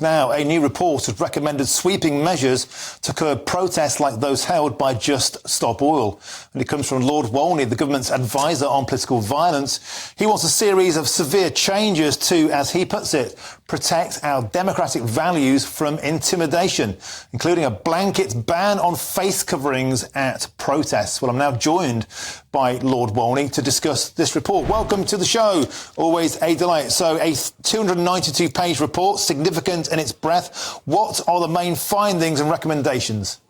Now, a new report has recommended sweeping measures to curb protests like those held by Just Stop Oil. And it comes from Lord Walney, the government's advisor on political violence. He wants a series of severe changes to, as he puts it, protect our democratic values from intimidation, including a blanket ban on face coverings at protests. Well, I'm now joined by Lord Walney to discuss this report. Welcome to the show. Always a delight. So, a 292-page report, significant in its breadth. What are the main findings and recommendations?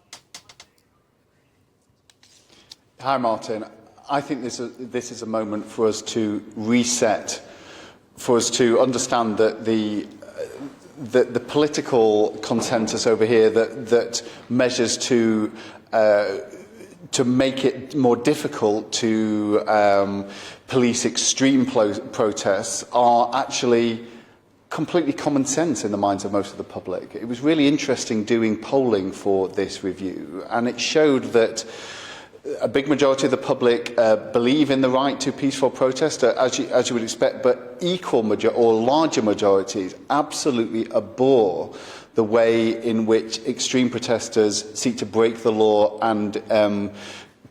Hi, Martin. I think this is a moment for us to reset, for us to understand that the political consensus over here that measures to make it more difficult to police extreme protests are actually completely common sense in the minds of most of the public. It was really interesting doing polling for this review, and it showed that a big majority of the public believe in the right to peaceful protest, as you would expect, but larger majorities absolutely abhor the way in which extreme protesters seek to break the law and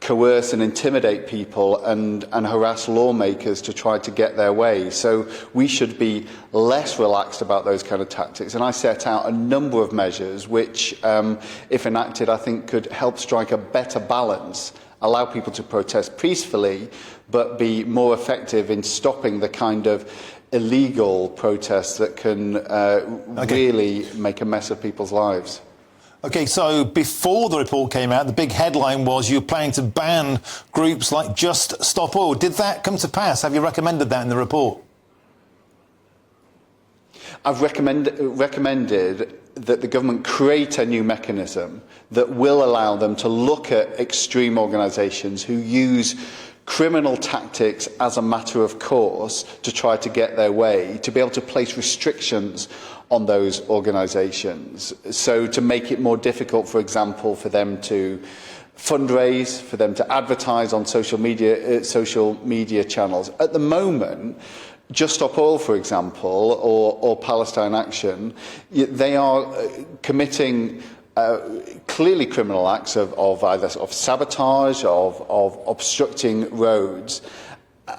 coerce and intimidate people and harass lawmakers to try to get their way. So we should be less relaxed about those kind of tactics. And I set out a number of measures which, if enacted, I think could help strike a better balance, allow people to protest peacefully, but be more effective in stopping the kind of illegal protests that can really make a mess of people's lives. OK, so before the report came out, the big headline was you were planning to ban groups like Just Stop Oil. Did that come to pass? Have you recommended that in the report? I've recommended that the government create a new mechanism that will allow them to look at extreme organisations who use criminal tactics as a matter of course to try to get their way, to be able to place restrictions on those organisations. So to make it more difficult, for example, for them to fundraise, for them to advertise on social media channels. At the moment, Just Stop Oil, for example, or Palestine Action, they are committing clearly criminal acts of either sabotage, of obstructing roads.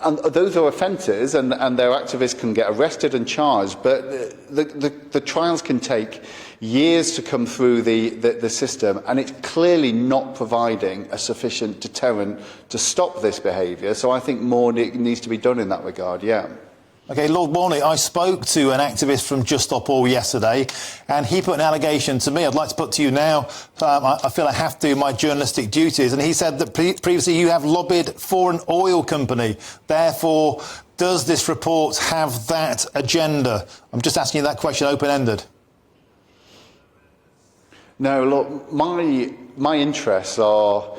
And those are offences, and their activists can get arrested and charged, but the trials can take years to come through the system, and it's clearly not providing a sufficient deterrent to stop this behaviour. So I think more needs to be done in that regard, yeah. OK, Lord Walney, I spoke to an activist from Just Stop Oil yesterday, and he put an allegation to me I'd like to put to you now. I feel I have to do my journalistic duties. And he said that previously you have lobbied for an oil company. Therefore, does this report have that agenda? I'm just asking you that question open-ended. No, look, my interests are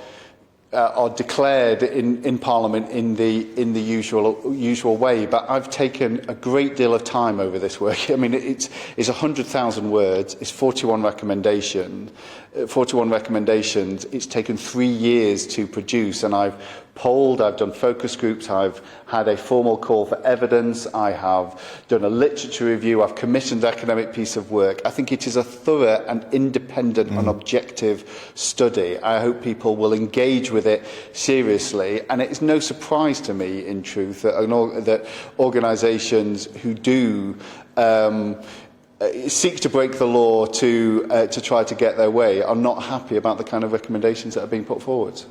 declared in Parliament in the usual way, but I've taken a great deal of time over this work. I mean, it's 100,000 words. It's 41 recommendations. It's taken 3 years to produce, and I've polled, I've done focus groups, I've had a formal call for evidence, I have done a literature review, I've commissioned an academic piece of work. I think it is a thorough and independent and objective study. I hope people will engage with it seriously, and it's no surprise to me, in truth, that organisations who do seek to break the law to try to get their way are not happy about the kind of recommendations that are being put forward.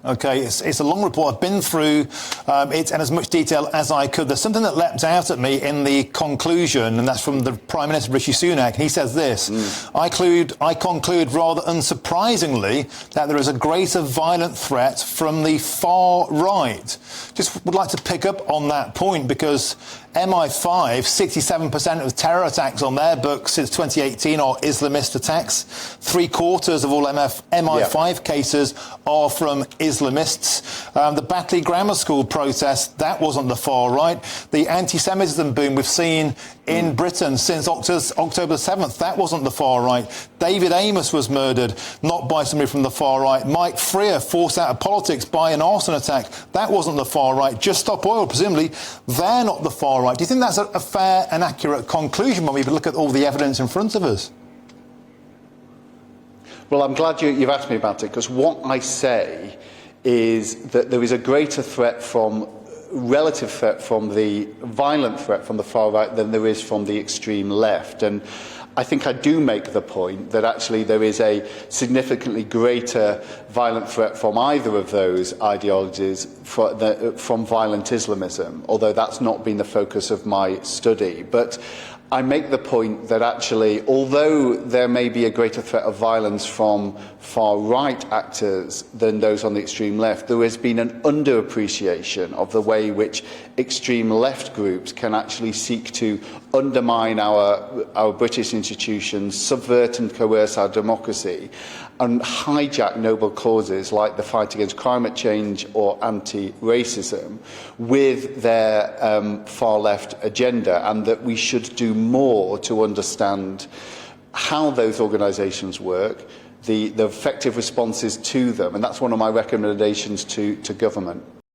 OK, it's a long report. I've been through it in as much detail as I could. There's something that leapt out at me in the conclusion, and that's from the Prime Minister, Rishi Sunak. He says this, I conclude rather unsurprisingly that there is a greater violent threat from the far right. Just would like to pick up on that point because MI5, 67% of terror attacks on their book since 2018 are Islamist attacks. 3/4 of all MI5 cases are from Islamists. The Batley Grammar School protest, that wasn't the far right. The anti-Semitism boom we've seen in Britain since October 7th, that wasn't the far right. David Amos was murdered, not by somebody from the far right. Mike Freer forced out of politics by an arson attack. That wasn't the far right. Just Stop Oil, presumably, they're not the far far-right. Do you think that's a fair and accurate conclusion when we look at all the evidence in front of us? Well, I'm glad you've asked me about it, because what I say is that there is a greater relative threat from the violent threat from the far right than there is from the extreme left. And I think I do make the point that actually there is a significantly greater violent threat from either of those ideologies from violent Islamism, although that's not been the focus of my study. But I make the point that actually, although there may be a greater threat of violence from far-right actors than those on the extreme left, there has been an underappreciation of the way in which extreme left groups can actually seek to undermine our British institutions, subvert and coerce our democracy, and hijack noble causes like the fight against climate change or anti-racism with their far-left agenda, and that we should do more to understand how those organisations work, the effective responses to them, and that's one of my recommendations to government.